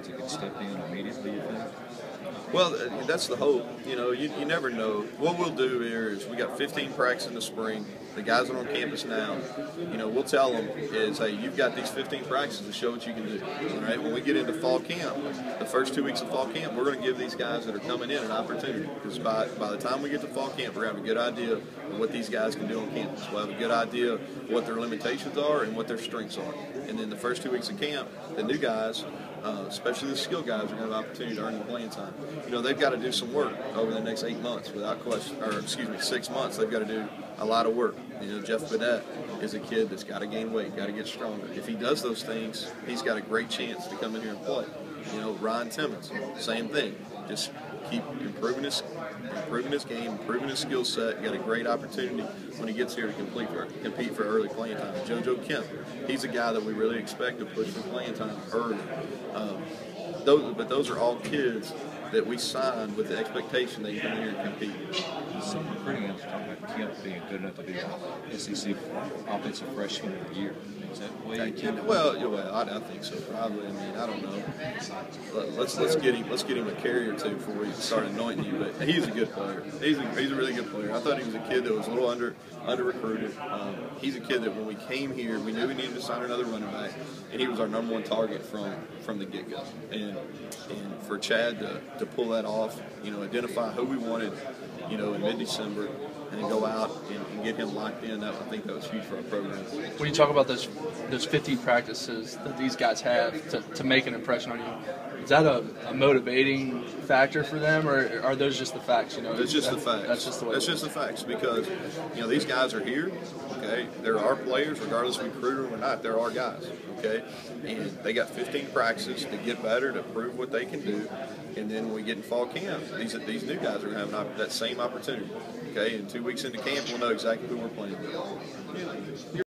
kids that can step in immediately, you think? Well, that's the hope. You never know. What we'll do here is we got 15 practices in the spring. The guys that are on campus now, we'll tell them is, hey, you've got these 15 practices to show what you can do. All right. When we get into fall camp, the first 2 weeks of fall camp, we're going to give these guys that are coming in an opportunity, because by the time we get to fall camp, we're going to have a good idea of what these guys can do on campus. We'll have a good idea of what their limitations are and what their strengths are. And then the first 2 weeks of camp, the new guys, especially the skill guys, are going to have an opportunity to earn the playing time. They've got to do some work over the next 8 months, without question, or 6 months. They've got to do a lot of work. Jeff Bennett is a kid that's got to gain weight, got to get stronger. If he does those things, he's got a great chance to come in here and play. Ryan Timmons, same thing. Just keep improving his game, improving his skill set. Got a great opportunity when he gets here to compete for early playing time. JoJo Kemp, he's a guy that we really expect to push for playing time early. But those are all kids that we signed with the expectation they come here and compete. Some recruiting else talking about Kemp being good enough to be an SEC offensive freshman of the year. Is that way? Well, I think so. Probably. I don't know. Let's get him a carry or two before we start anointing you. But he's a good player. He's a really good player. I thought he was a kid that was a little under recruited. He's a kid that when we came here, we knew we needed to sign another running back, and he was our #1 target from the get go. And for Chad to pull that off, identify who we wanted, in mid-December, and then go out and get him locked in, I think that was huge for our program. When you talk about those 15 practices that these guys have to make an impression on you, is that a motivating factor for them, or are those just the facts? It's just the facts. That's just the way. That's just the facts, because these guys are here. Okay, they're our players, regardless if we recruit them or not. They're our guys. Okay, and they got 15 practices to get better, to prove what they can do, and then when we get in fall camp, these new guys are going to have that same opportunity. Okay, and 2 weeks into camp, we'll know exactly who we're playing with.